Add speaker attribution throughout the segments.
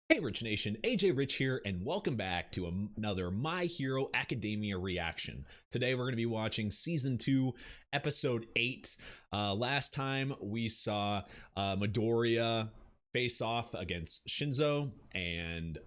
Speaker 1: Hey Rich Nation, AJ Rich here, and welcome back to another My Hero Academia reaction. Today we're going to be watching Season 2, Episode 8. Last time we saw Midoriya face off against Shinzo, and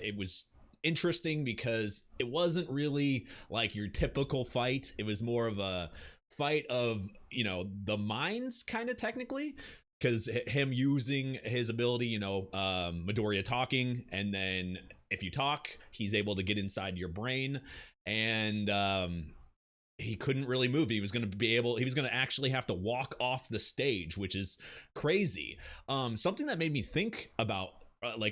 Speaker 1: it was interesting because it wasn't really like your typical fight. It was more of a fight of, the minds, kind of technically. Because him using his ability, Midoriya talking, and then if you talk, he's able to get inside your brain, and he couldn't really move. He was going to actually have to walk off the stage, which is crazy. Something that made me think about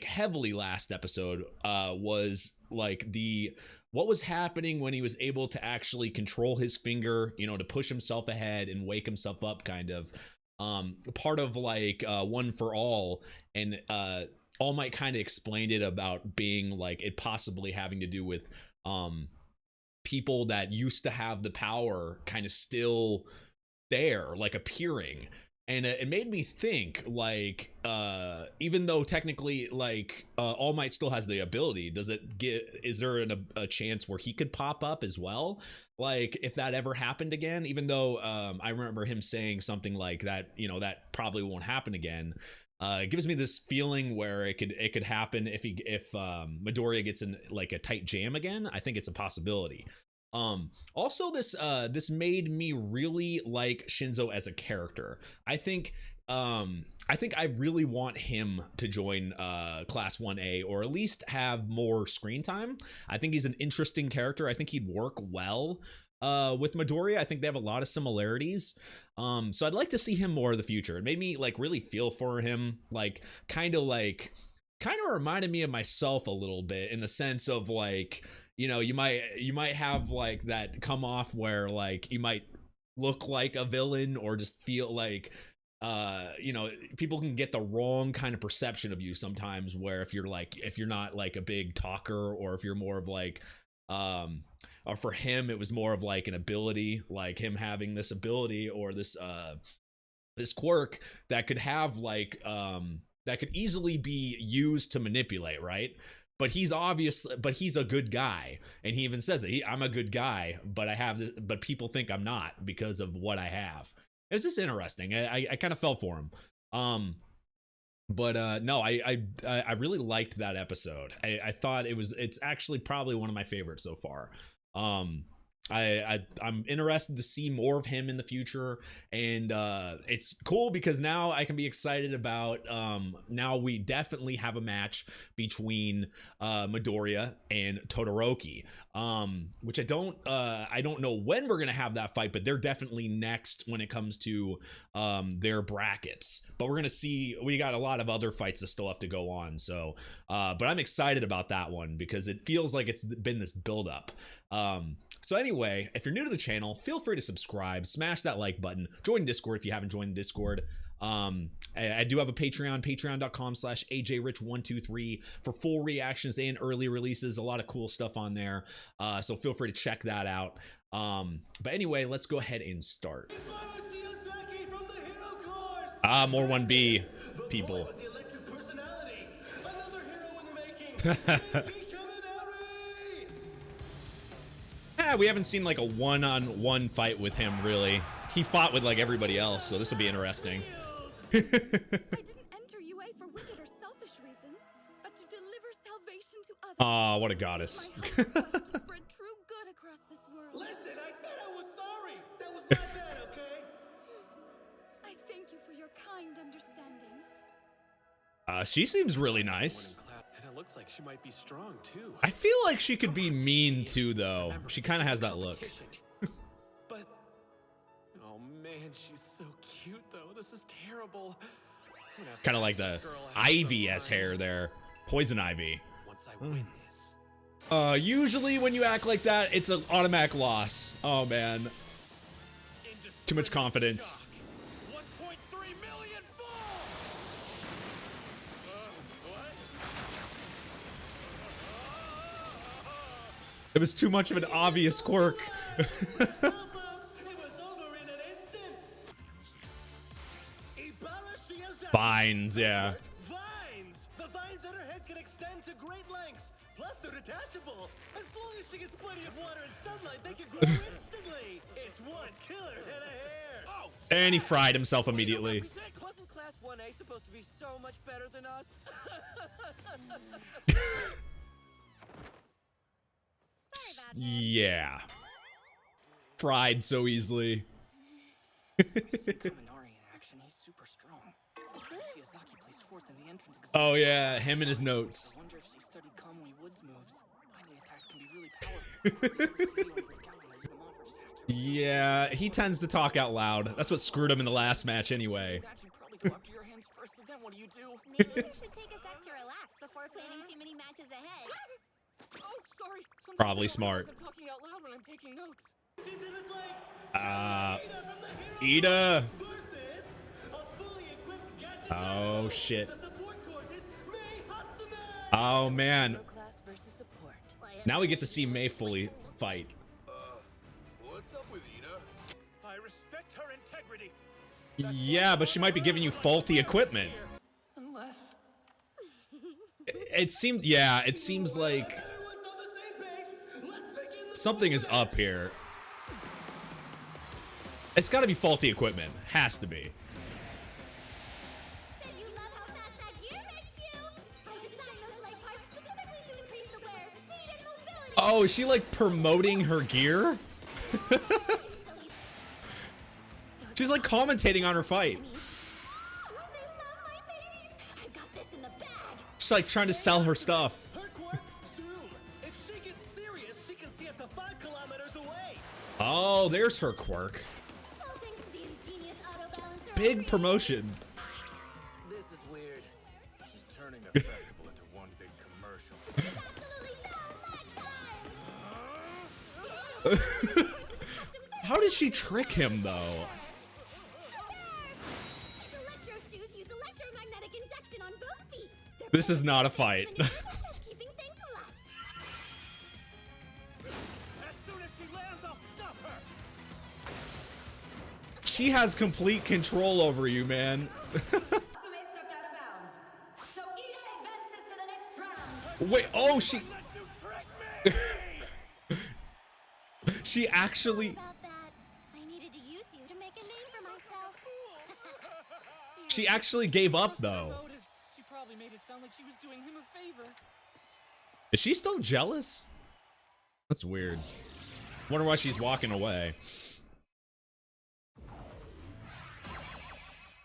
Speaker 1: heavily last episode was what was happening when he was able to actually control his finger, to push himself ahead and wake himself up, kind of. Part of One for All, and All Might kind of explained it about being it possibly having to do with people that used to have the power kind of still there, appearing. And it made me think, even though technically, All Might still has the ability, is there a chance where he could pop up as well? If that ever happened again, even though I remember him saying something like that, that probably won't happen again. It gives me this feeling where it could happen if Midoriya gets in a tight jam again. I think it's a possibility. Also, this made me really like Shinzo as a character. I think I really want him to join Class 1A, or at least have more screen time. I think he's an interesting character. I think he'd work well with Midoriya. I think they have a lot of similarities. So I'd like to see him more in the future. It made me really feel for him, kind of reminded me of myself a little bit, in the sense of you might have that come off where you might look like a villain, or just feel people can get the wrong kind of perception of you sometimes, where if you're not a big talker, or if you're more of or for him it was more of an ability, him having this ability, or this quirk that could have that could easily be used to manipulate, right? But he's a good guy, and he even says it. I'm a good guy, but I have this, but people think I'm not because of what I have. It was just interesting. I kind of fell for him. No, I really liked that episode. I thought it's actually probably one of my favorites so far. I'm interested to see more of him in the future, and it's cool because now I can be excited about now we definitely have a match between Midoriya and Todoroki, which I don't know when we're gonna have that fight, but they're definitely next when it comes to their brackets. But we're gonna see, we got a lot of other fights that still have to go on, so but I'm excited about that one because it feels like it's been this build up. So anyway, if you're new to the channel, feel free to subscribe, smash that like button, join Discord if you haven't joined Discord. I do have a Patreon, patreon.com/AJRich123 for full reactions and early releases. A lot of cool stuff on there. So feel free to check that out. But anyway, let's go ahead and start. More 1B people. We haven't seen a one-on-one fight with him, really. He fought with everybody else, so this will be interesting.
Speaker 2: I didn't enter UA for wicked or selfish reasons, but to deliver salvation to others.
Speaker 1: Aw, what a goddess.
Speaker 2: My hope was to spread true good across this world.
Speaker 3: Listen, I said I was sorry. That was my bad, okay?
Speaker 2: I thank you for your kind understanding.
Speaker 1: She seems really nice.
Speaker 3: And it looks like she might be strong too.
Speaker 1: I feel like she could be mean too, though. She kind of has that look.
Speaker 3: But oh man, she's so cute though. This is terrible.
Speaker 1: Kind of like the Ivy as hair there. Poison Ivy.
Speaker 3: Once I win this.
Speaker 1: Usually when you act like that, it's an automatic loss. Oh man. Too much confidence.
Speaker 3: 1.3 million fall. What?
Speaker 1: It was too much of an obvious quirk.
Speaker 3: Ibarra
Speaker 1: Vines, yeah.
Speaker 3: Vines! The vines on her head can
Speaker 4: extend to great lengths. Plus, they're detachable. As long as she gets plenty of water and sunlight, they can grow instantly. It's one killer head of hair. Oh,
Speaker 1: And he fried himself immediately.
Speaker 4: Wasn't Class 1A supposed to be so much better than us?
Speaker 2: Sorry, Batman.
Speaker 1: Yeah. Fried so easily.
Speaker 5: Kaminari in action, he's super strong. Shiozaki placed fourth in the entrance exam.
Speaker 1: Oh yeah, him and his notes.
Speaker 5: I wonder if she studied Kamui Wood's moves. Binding attacks can be really powerful. You never see anyone break out when they use them off or just accurate.
Speaker 1: Yeah, he tends to talk out loud. That's what screwed him in the last match anyway.
Speaker 5: That should probably go after your hands first, so then what do you do?
Speaker 2: Maybe we should take a sec to relax before planning too many matches ahead.
Speaker 5: Oh, sorry. Sometimes
Speaker 1: Probably
Speaker 5: I don't
Speaker 1: smart.
Speaker 5: realize I'm talking out loud when I'm taking notes.
Speaker 1: Ida.
Speaker 4: Versus a fully equipped gadget
Speaker 1: Oh shit.
Speaker 4: the support courses, Mei Hatsume.
Speaker 1: Oh man.
Speaker 5: Class versus support.
Speaker 1: Now we get to see Mei fully fight.
Speaker 6: What's up with Ida?
Speaker 4: I respect her integrity.
Speaker 1: Yeah, but she might be giving you faulty equipment.
Speaker 5: Unless...
Speaker 1: It seems, yeah, it seems like
Speaker 4: Everyone's on the same page. Let's begin the
Speaker 1: something is up here. It's got to be faulty equipment. Has to be.
Speaker 2: Bet you love how fast that gear makes you. I designed those leg parts specifically to increase the wearer's speed and mobility.
Speaker 1: Oh, is she like promoting her gear? She's like commentating on her fight.
Speaker 2: Oh, they love my babies. I've got this in the bag.
Speaker 1: She's like trying to sell her stuff.
Speaker 4: Her quirk, Zoom. If she gets serious, she can see up to 5 kilometers away.
Speaker 1: Oh, there's her quirk.
Speaker 2: All thanks to the ingenious auto balancer.
Speaker 1: Big promotion.
Speaker 4: This is weird.
Speaker 6: She's turning the festival into one big commercial.
Speaker 2: Absolutely no lag time.
Speaker 1: How did she trick him though?
Speaker 2: These electro shoes use electromagnetic induction on both feet. They're
Speaker 1: This is not a fight.
Speaker 2: keeping things alive.
Speaker 4: As soon as she lands, I'll stop her.
Speaker 1: She has complete control over you, man.
Speaker 7: Sume stepped out of bounds. So Ida advances to the next round.
Speaker 1: Wait, oh, she
Speaker 4: Let you trick me.
Speaker 1: she actually
Speaker 2: About that, I needed to use you to make a name for myself.
Speaker 1: she actually gave up though.
Speaker 5: Motives. She probably made it sound like she was doing him a favor.
Speaker 1: Is she still jealous? That's weird. Wonder why she's walking away.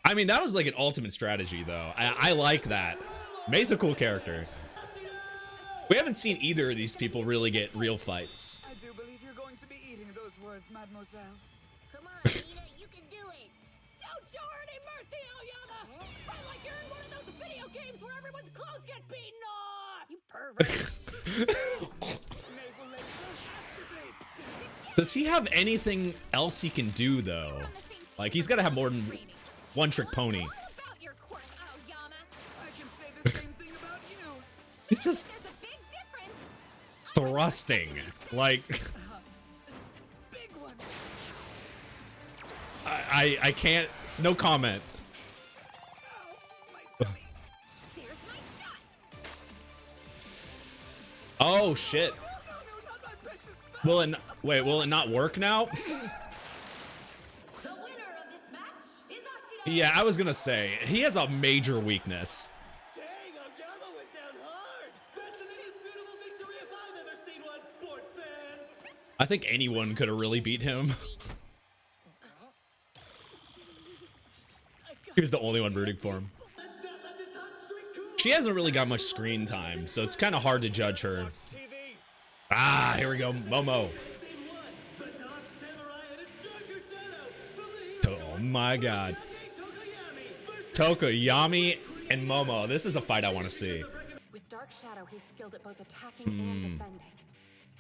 Speaker 1: I mean, that was like an ultimate strategy though. I like that. Mei's a cool character. We haven't seen either of these people really get real fights.
Speaker 8: I do believe you're going to be eating those words, mademoiselle.
Speaker 2: Come on, Ida, you can do it.
Speaker 7: Don't show her any mercy, Aoyama! Fight like you're in one of those video games where everyone's clothes get beaten off! You pervert!
Speaker 8: Naval laser activate.
Speaker 1: Does he have anything else he can do though? Like he's got to have more than one trick pony.
Speaker 7: All about your quirk, Aoyama!
Speaker 8: I can say the same thing about you.
Speaker 1: He's just
Speaker 7: There's a big difference!
Speaker 1: thrusting. Like
Speaker 8: Big one.
Speaker 1: I can't. No comment.
Speaker 8: Ow, my tummy.
Speaker 7: There's my shot!
Speaker 1: Oh shit.
Speaker 8: No, not my precious spell.
Speaker 1: Will it? Wait, will it not work now?
Speaker 7: The winner of this match is Ashida!
Speaker 1: Yeah, I was gonna say he has a major weakness.
Speaker 4: Dang, Aoyama went down hard. That's an indisputable victory if I've ever seen one, sports fans.
Speaker 1: I think anyone could have really beat him. He was the only one rooting for him.
Speaker 4: Let's not let this hot streak cool.
Speaker 1: She hasn't really got much screen time, so it's kind of hard to judge her.
Speaker 4: TV.
Speaker 1: Ah, here we go, Momo.
Speaker 4: Scene 1. The Dark Samurai and his darker shadow from the hero
Speaker 1: Oh my god.
Speaker 4: Yandere Tokoyami versus
Speaker 1: Tokoyami and Momo. This is a fight I want to see.
Speaker 7: With Dark Shadow, he's skilled at both attacking and defending.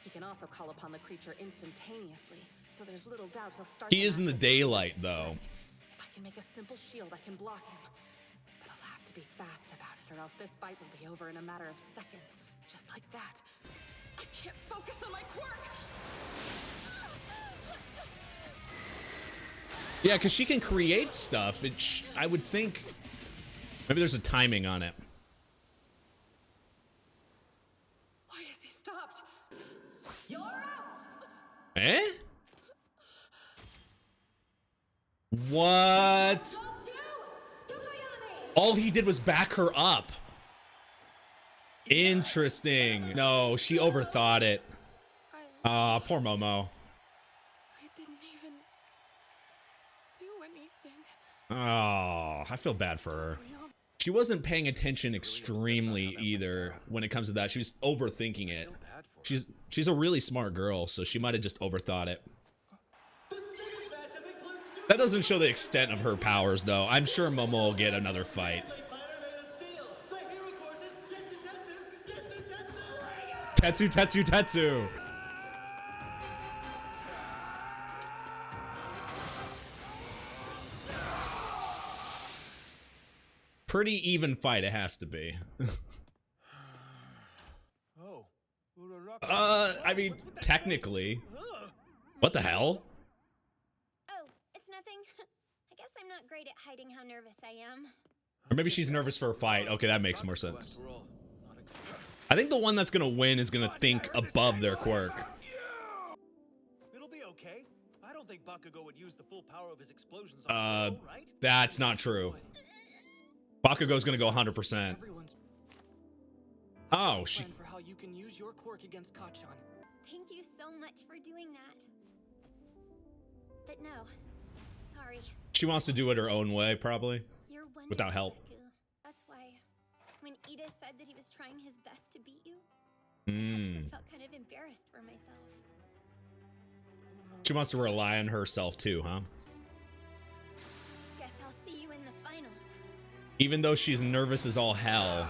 Speaker 7: He can also call upon the creature instantaneously, so there's little doubt he'll start.
Speaker 1: He is in the daylight, though.
Speaker 7: If I can make a simple shield, I can block him. But I'll have to be fast about it, or else this fight will be over in a matter of seconds. Just like that. I can't focus on my quirk!
Speaker 1: Yeah, because she can create stuff. I would think maybe there's a timing on it.
Speaker 7: stopped. You're out.
Speaker 1: Eh? What? All he did was back her up. Interesting. No, she overthought it. Ah, poor Momo.
Speaker 7: I didn't even do anything.
Speaker 1: Oh, I feel bad for her. She wasn't paying attention extremely either when it comes to that. She was overthinking it. She's a really smart girl, so she might have just overthought it. That doesn't show the extent of her powers, though. I'm sure Momo will get another fight. Tetsu, Tetsu, Tetsu! Pretty even fight, it has to be. I mean, technically. What the hell?
Speaker 9: Oh, it's nothing. I guess I'm not great at hiding how nervous I am.
Speaker 1: Or maybe she's nervous for a fight. Okay, that makes more sense. I think the one that's gonna win is gonna think above their quirk.
Speaker 4: It'll be okay. I don't think Bakugo would use the full power of his explosions on Go, right?
Speaker 1: That's not true. Bakugo's gonna go 100%. Oh, she.
Speaker 5: For how you can use your quirk against Kacchan.
Speaker 9: Thank you so much for doing that. But no, sorry.
Speaker 1: She wants to do it her own way, probably.
Speaker 9: You're wonderful,
Speaker 1: Without help.
Speaker 9: Deku. That's why when Ida said that he was trying his best to beat you, I actually felt kind of embarrassed for myself.
Speaker 1: She wants to rely on herself too, huh?
Speaker 9: Guess I'll see you in the finals.
Speaker 1: Even though she's nervous as all hell.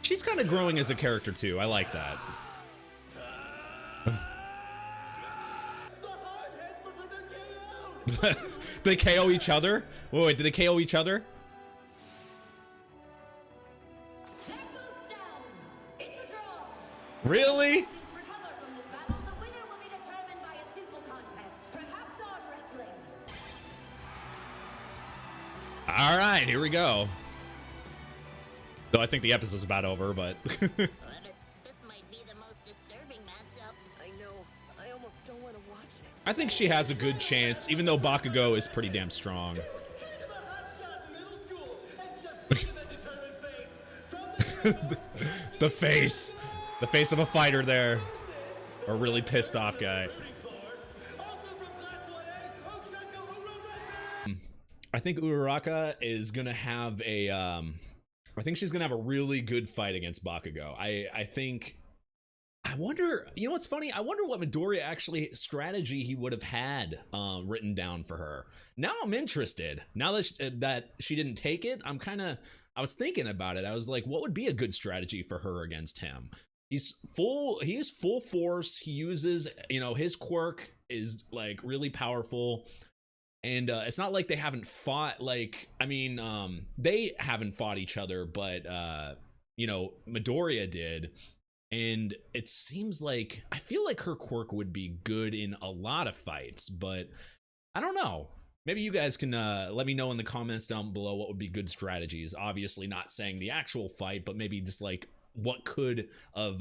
Speaker 1: She's kind of growing as a character too. I like that. They KO each other? Wait, did they KO each other?
Speaker 7: That goes down. It's a draw.
Speaker 1: Really?
Speaker 7: Recover from this battle. The winner will be determined by a simple contest, perhaps arm wrestling.
Speaker 1: All right, here we go. Though I think the episode's about over, but.
Speaker 10: This might be the most disturbing matchup.
Speaker 5: I know. I almost don't want to watch it.
Speaker 1: I think she has a good chance, even though Bakugo is pretty damn strong. The face. The face of a fighter there. A really pissed off guy. I think Uraraka is gonna have a I think she's gonna have a really good fight against Bakugo. I wonder, you know what's funny? I wonder what Midoriya actually strategy he would have had written down for her. Now I'm interested. Now that she didn't take it, I was thinking about it. I was like, what would be a good strategy for her against him? He is full force. He uses, his quirk is like really powerful. And it's not like they haven't fought, they haven't fought each other, but Midoriya did. And it seems like, I feel like her quirk would be good in a lot of fights, but I don't know. Maybe you guys can let me know in the comments down below what would be good strategies. Obviously not saying the actual fight, but maybe just like what could of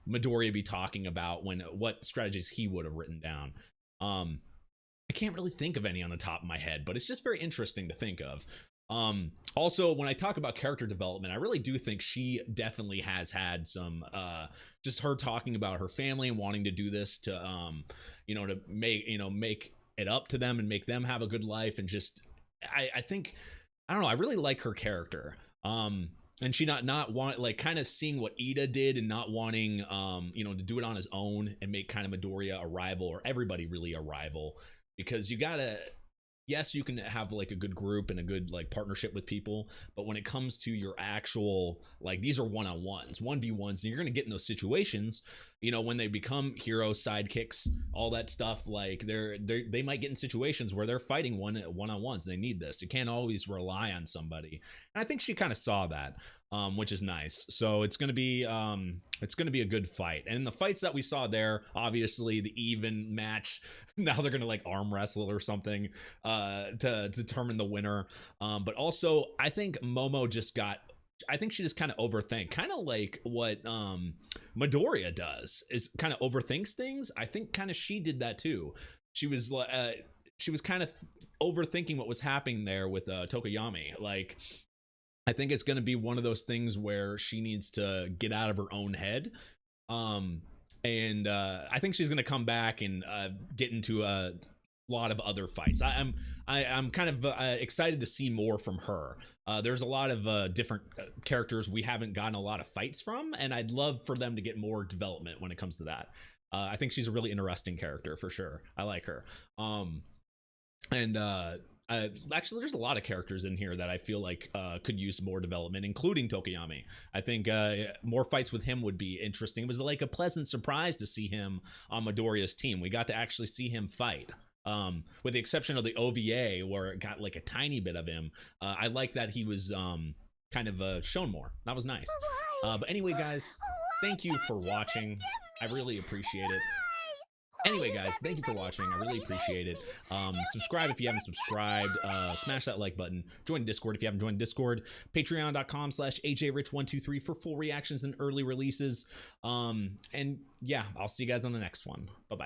Speaker 1: Midoriya be talking about, what strategies he would have written down. I can't really think of any on the top of my head, but it's just very interesting to think of. Also, when I talk about character development, I really do think she definitely has had some, just her talking about her family and wanting to do this to, to make it up to them and make them have a good life. And just, I think, I don't know, I really like her character. And she not want, like, kind of seeing what Ida did and not wanting, to do it on his own and make kind of Midoriya a rival, or everybody really a rival, because you gotta, yes, you can have like a good group and a good like partnership with people, but when it comes to your actual, like, these are one-on-ones, 1v1s, and you're gonna get in those situations, when they become heroes, sidekicks, all that stuff, like they might get in situations where they're fighting one-on-ones. They need this. You can't always rely on somebody, and I think she kind of saw that, which is nice. So it's gonna be a good fight. And in the fights that we saw there, obviously the even match, now they're gonna like arm wrestle or something to determine the winner. But also I think Momo just got I think she just kind of overthink, kind of like what Midoriya does, is kind of overthinks things. I think kind of she did that too. She was kind of overthinking what was happening there with Tokoyami. Like, I think it's going to be one of those things where she needs to get out of her own head. And I think she's going to come back and get into a lot of other fights. I'm kind of excited to see more from her. There's a lot of different characters we haven't gotten a lot of fights from, and I'd love for them to get more development when it comes to that. I think she's a really interesting character for sure. I like her. Actually, there's a lot of characters in here that I feel like could use more development, including Tokoyami. I think more fights with him would be interesting. It was like a pleasant surprise to see him on Midoriya's team. We got to actually see him fight. With the exception of the OVA, where it got like a tiny bit of him. I like that he was kind of shown more. That was nice. But anyway, guys, thank you for watching. I really appreciate it. Anyway, guys, thank you for watching. I really appreciate it. Subscribe if you haven't subscribed. Smash that like button. Join Discord if you haven't joined Discord. Patreon.com/AJRich123 for full reactions and early releases. And yeah, I'll see you guys on the next one. Bye-bye.